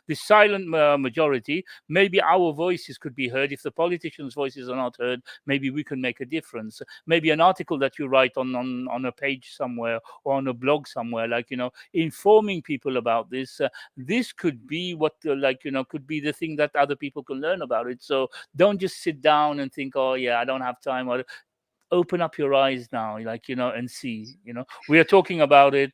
this silent majority, maybe our voices could be heard. If the politicians' voices are not heard, maybe we can make a difference. Maybe an article that you write on a page somewhere or on a blog somewhere, informing people about this. This could be what could be the thing that other people can learn about it. So don't just sit down and think, oh yeah, I don't have time. Or open up your eyes now, and see. We are talking about it.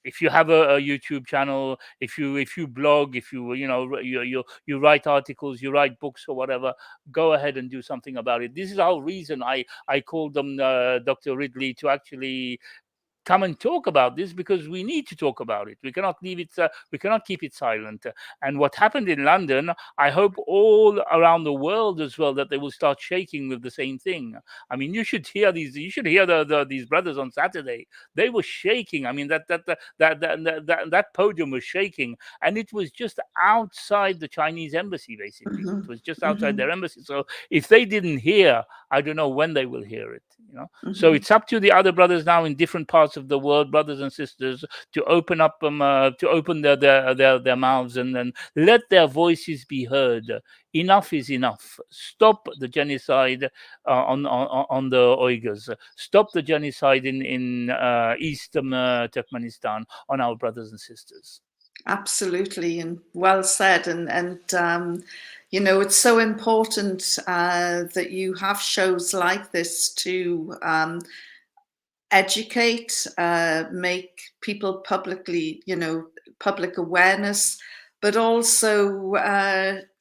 If you have a YouTube channel, if you blog, if you write articles, you write books or whatever, go ahead and do something about it. This is our reason I called them Dr. Ridley, to actually come and talk about this, because we need to talk about it. We cannot leave it. We cannot keep it silent. And what happened in London, I hope all around the world as well, that they will start shaking with the same thing. I mean, you should hear these. You should hear these brothers on Saturday. They were shaking. I mean, that podium was shaking, and it was just outside the Chinese embassy. Basically, it was just outside their embassy. So if they didn't hear, I don't know when they will hear it. So it's up to the other brothers now in different parts of the world, brothers and sisters, to open up to open their mouths and then let their voices be heard. Enough is enough. Stop the genocide on the Uyghurs. Stop the genocide in eastern Turkmenistan on our brothers and sisters. Absolutely, and well said. And you know, it's so important that you have shows like this to educate, make people publicly, you know, public awareness, but also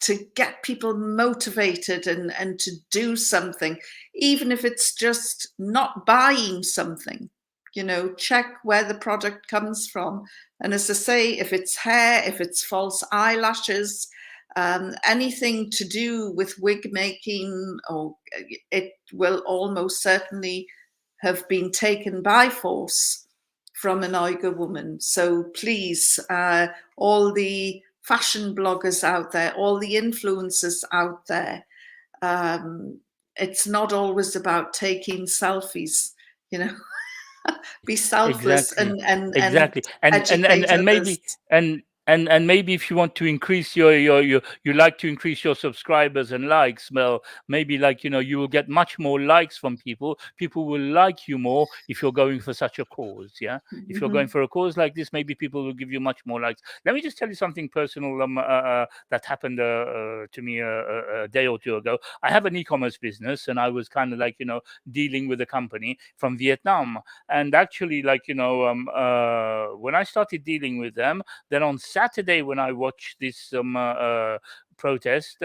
to get people motivated and to do something, even if it's just not buying something. You know, check where the product comes from. And as I say, if it's hair, if it's false eyelashes, anything to do with wig making, or it will almost certainly have been taken by force from an Uyghur woman. So please, all the fashion bloggers out there, all the influencers out there, it's not always about taking selfies, you know. Be selfless Exactly, and exactly, educate and others. maybe and maybe if you want to increase you like to increase your subscribers and likes, well, maybe, like, you know, you will get much more likes from people. People will like you more if you're going for such a cause. Yeah, if you're going for a cause like this, maybe people will give you much more likes. Let me just tell you something personal that happened to me a day or two ago. I have an e-commerce business, and I was kind of, like, you know, dealing with a company from Vietnam. And actually, like, you know, when I started dealing with them, then on Saturday, when I watched this protest,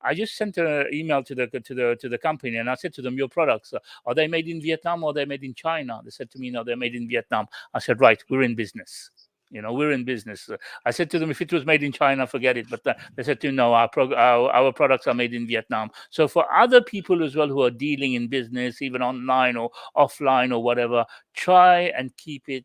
I just sent an email to the company, and I said to them, "Your products, are they made in Vietnam or are they made in China?" They said to me, "No, they're made in Vietnam." I said, "Right, we're in business." You know, we're in business. I said to them, if it was made in China, forget it. But they said to me, no, our products are made in Vietnam. So for other people as well who are dealing in business, even online or offline or whatever, try and keep it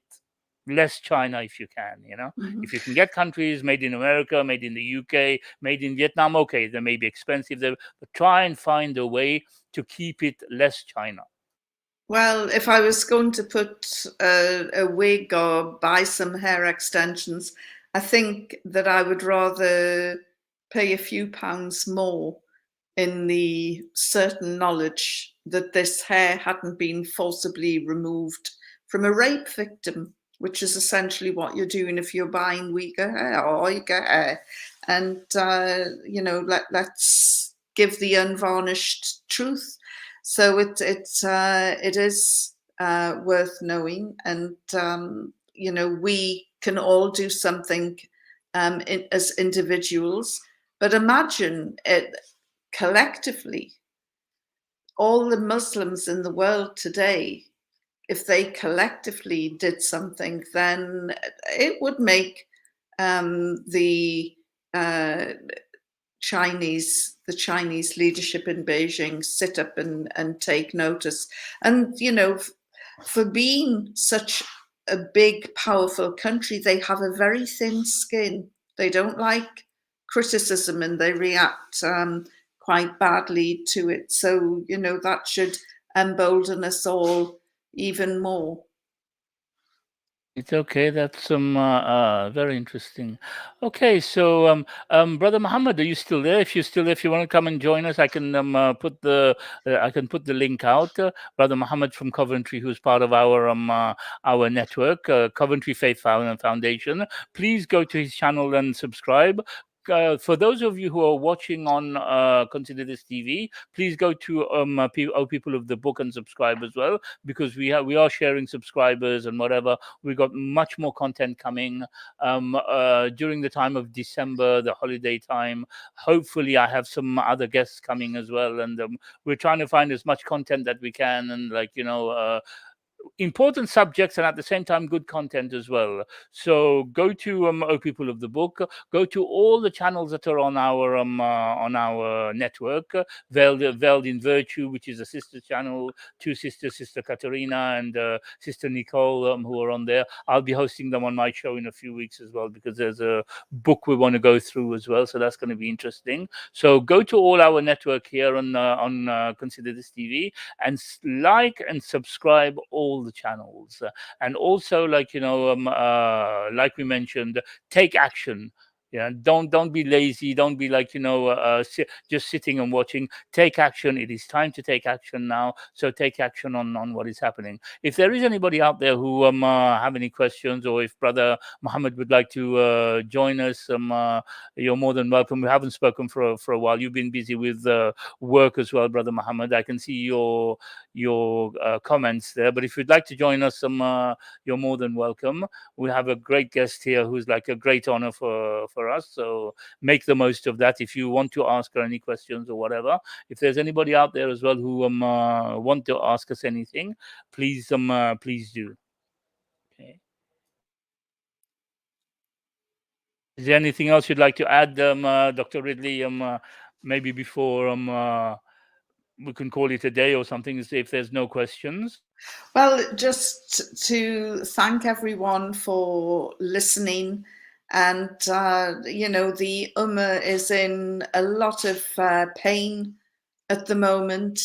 less China if you can. You know, if you can get countries made in America, made in the UK, made in Vietnam, okay, they may be expensive there, but try and find a way to keep it less China. Well, if I was going to put a wig or buy some hair extensions, I think that I would rather pay a few pounds more in the certain knowledge that this hair hadn't been forcibly removed from a rape victim, which is essentially what you're doing if you're buying Uyghur hair or Uyghur hair. And, you know, let's give the unvarnished truth. So it is worth knowing, and you know, we can all do something as individuals. But imagine it collectively, all the Muslims in the world today, if they collectively did something, then it would make the Chinese leadership in Beijing sit up and take notice. And, you know, for being such a big, powerful country, they have a very thin skin. They don't like criticism, and they react quite badly to it. So, you know, that should embolden us all even more. It's okay. That's very interesting. Okay, so Brother Muhammad, are you still there? If you're still there, if you want to come and join us, I can put the link out. Brother Muhammad from Coventry, who's part of our network, Coventry Faith Foundation. Please go to his channel and subscribe. For those of you who are watching on Consider This TV, please go to People of the Book and subscribe as well, because we are sharing subscribers and whatever. We got much more content coming during the time of December, the holiday time. Hopefully, I have some other guests coming as well, and we're trying to find as much content that we can, and, like, you know, important subjects, and at the same time good content as well. So go to People of the Book, go to all the channels that are on our network. Veiled in Virtue, which is a sister channel, two sisters, Sister Katerina and Sister Nicole, who are on there. I'll be hosting them on my show in a few weeks as well, because there's a book we want to go through as well, so that's going to be interesting. So go to all our network here on Consider This TV, and like and subscribe all the channels. And also, like, you know, like we mentioned, take action. Yeah, don't be lazy. Don't be like, just sitting and watching. Take action. It is time to take action now. So take action on what is happening. If there is anybody out there who have any questions, or if Brother Muhammad would like to join us, you're more than welcome. We haven't spoken for a while. You've been busy with work as well, Brother Muhammad. I can see your comments there. But if you'd like to join us, you're more than welcome. We have a great guest here who's like a great honor for us. So make the most of that. If you want to ask her any questions or whatever, if there's anybody out there as well who want to ask us anything, please please do. Okay. Is there anything else you'd like to add, Dr. Ridley? Maybe before we can call it a day or something, if there's no questions. Well, just to thank everyone for listening. And, the Ummah is in a lot of pain at the moment.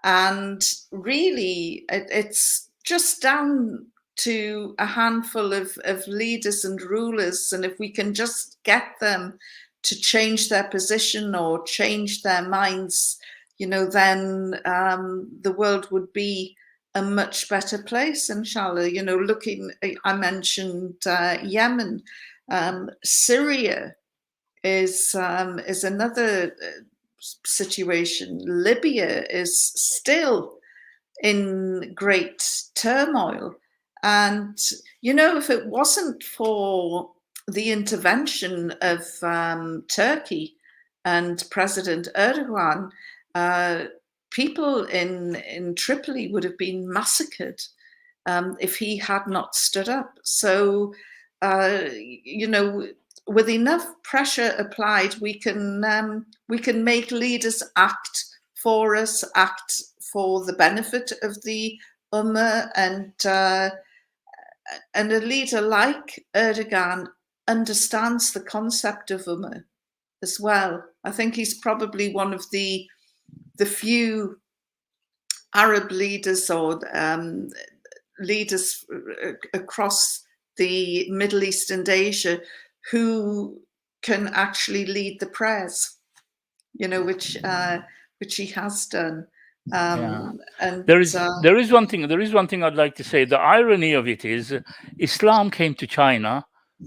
And really, it's just down to a handful of leaders and rulers. And if we can just get them to change their position or change their minds, then the world would be a much better place, inshallah. I mentioned Yemen. Syria is another situation. Libya is still in great turmoil. And, if it wasn't for the intervention of Turkey and President Erdogan, people in Tripoli would have been massacred if he had not stood up. So, with enough pressure applied, we can make leaders act for us, act for the benefit of the Ummah, and a leader like Erdogan understands the concept of Ummah as well. I think he's probably one of the few Arab leaders or leaders across the Middle East and Asia who can actually lead the prayers, which he has done. And there is one thing I'd like to say. The irony of it is, Islam came to China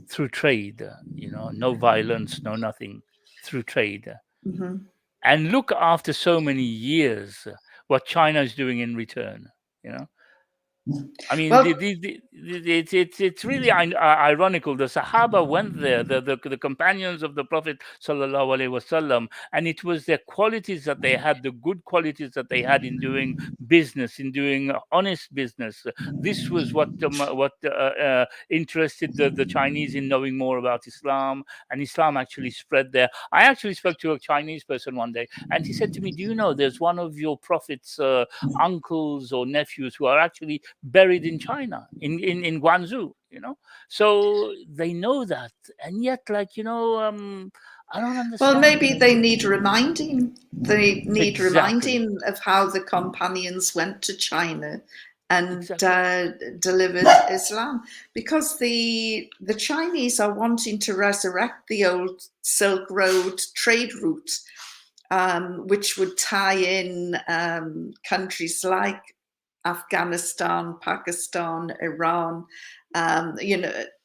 through trade. No violence, no nothing, through trade. Mm-hmm. And look, after so many years, what China is doing in return. I mean, Well, it's really ironical. The Sahaba went there, the companions of the Prophet sallallahu alaihi wasallam, and it was their qualities that they had, the good qualities that they had in doing business, in doing honest business. This was what interested the Chinese in knowing more about Islam, and Islam actually spread there. I actually spoke to a Chinese person one day, and he said to me, "Do you know there's one of your Prophet's uncles or nephews who are actually buried in China, in Guangzhou, so they know that, and yet, I don't understand." Well, maybe they need reminding. They need Exactly. reminding of how the companions went to China and delivered Islam, because the Chinese are wanting to resurrect the old Silk Road trade route, which would tie in countries like Afghanistan, Pakistan, Iran,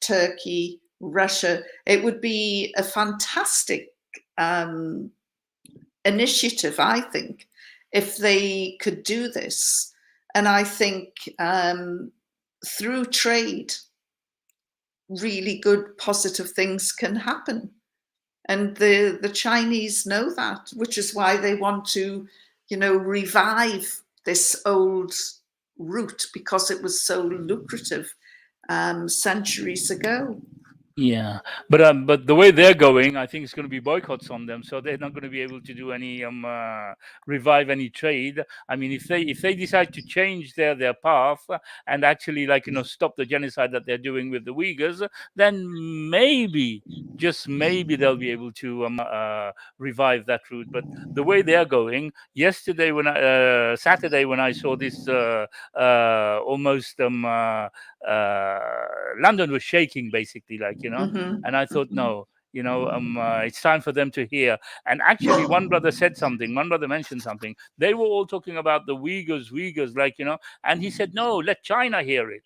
Turkey, Russia. It would be a fantastic initiative, I think, if they could do this. And I think through trade, really good, positive things can happen. And the Chinese know that, which is why they want to, revive this old route, because it was so lucrative centuries ago. Yeah, but the way they're going, I think it's going to be boycotts on them, so they're not going to be able to do any revive any trade. I mean, if they decide to change their path and actually stop the genocide that they're doing with the Uyghurs, then maybe, just maybe, they'll be able to revive that route. But the way they're going, yesterday Saturday when I saw this, almost London was shaking, basically, Mm-hmm. and I thought, no, it's time for them to hear. And actually, one brother said something. One brother mentioned something. They were all talking about the Uyghurs, like, and he said, no, let China hear it.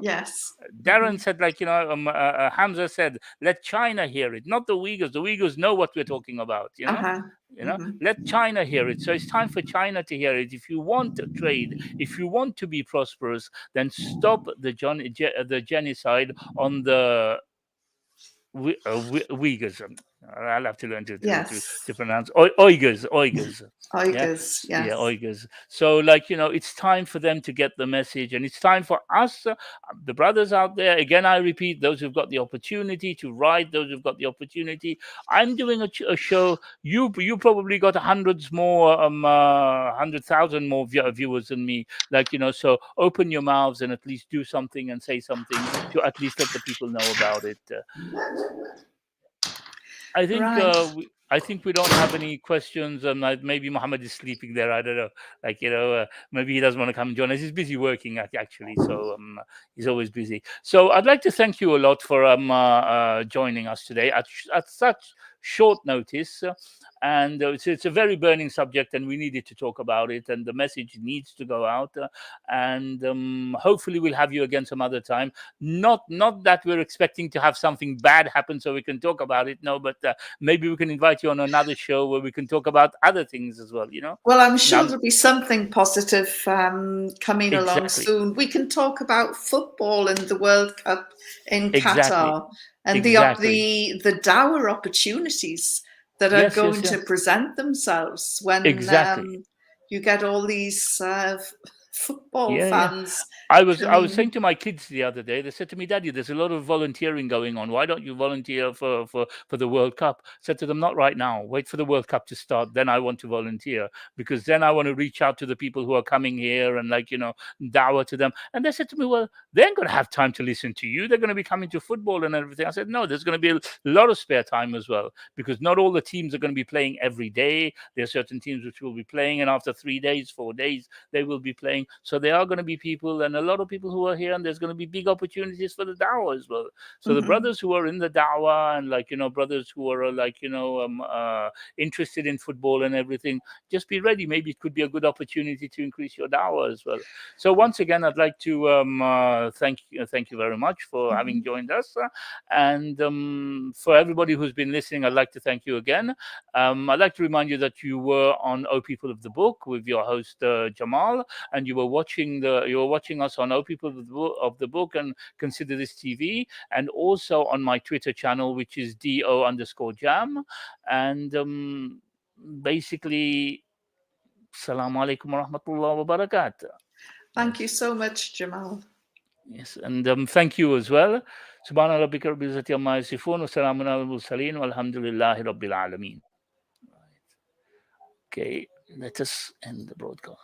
Yes. Darren said, like, Hamza said, let China hear it, not the Uyghurs. The Uyghurs know what we're talking about, let China hear it. So it's time for China to hear it. If you want trade, if you want to be prosperous, then stop the genocide on the Uyghurs. I'll have to learn to pronounce Uyghurs. Uyghurs, yes. Yeah, Uyghurs. So, like, it's time for them to get the message, and it's time for us, the brothers out there. Again, I repeat, those who've got the opportunity to write, those who've got the opportunity. I'm doing a show. You probably got hundreds more, 100,000 more viewers than me. Like, so open your mouths and at least do something and say something to at least let the people know about it. I think we don't have any questions. Maybe Mohammed is sleeping there. I don't know. Like, maybe he doesn't want to come and join us. He's busy working actually, so he's always busy. So I'd like to thank you a lot for joining us today at such short notice. And it's a very burning subject, and we needed to talk about it, and the message needs to go out. And hopefully we'll have you again some other time. Not that we're expecting to have something bad happen so we can talk about it. No, but maybe we can invite you on another show where we can talk about other things as well. Well, I'm sure there'll be something positive coming along soon. We can talk about football and the World Cup in Qatar and the dour opportunities that are going to present themselves when you get all these football fans. I was saying to my kids the other day, they said to me, Daddy, there's a lot of volunteering going on. Why don't you volunteer for the World Cup? I said to them, not right now. Wait for the World Cup to start. Then I want to volunteer, because then I want to reach out to the people who are coming here and, like, dawah to them. And they said to me, well, they ain't going to have time to listen to you. They're going to be coming to football and everything. I said, no, there's going to be a lot of spare time as well, because not all the teams are going to be playing every day. There are certain teams which will be playing, and after 3 days, 4 days, they will be playing. So there are going to be people, and a lot of people who are here, and there's going to be big opportunities for the dawah as well. So the brothers who are in the dawah, and, like, brothers who are, like, interested in football and everything, just be ready. Maybe it could be a good opportunity to increase your dawah as well. So once again, I'd like to thank you very much for having joined us. And for everybody who's been listening, I'd like to thank you again. I'd like to remind you that you were on O People of the Book with your host Jamal, and you were watching us on O People of the Book and Consider This TV, and also on my Twitter channel, which is DO_Jam. And basically, Assalamu alaikum wa rahmatullahi wa barakatuh. Thank you so much, Jamal. Yes, and thank you as well. Subhana rabbika rabbil izzati amma yasifun wa salamun alal mursalin walhamdulillahi rabbil alamin. Okay, let us end the broadcast.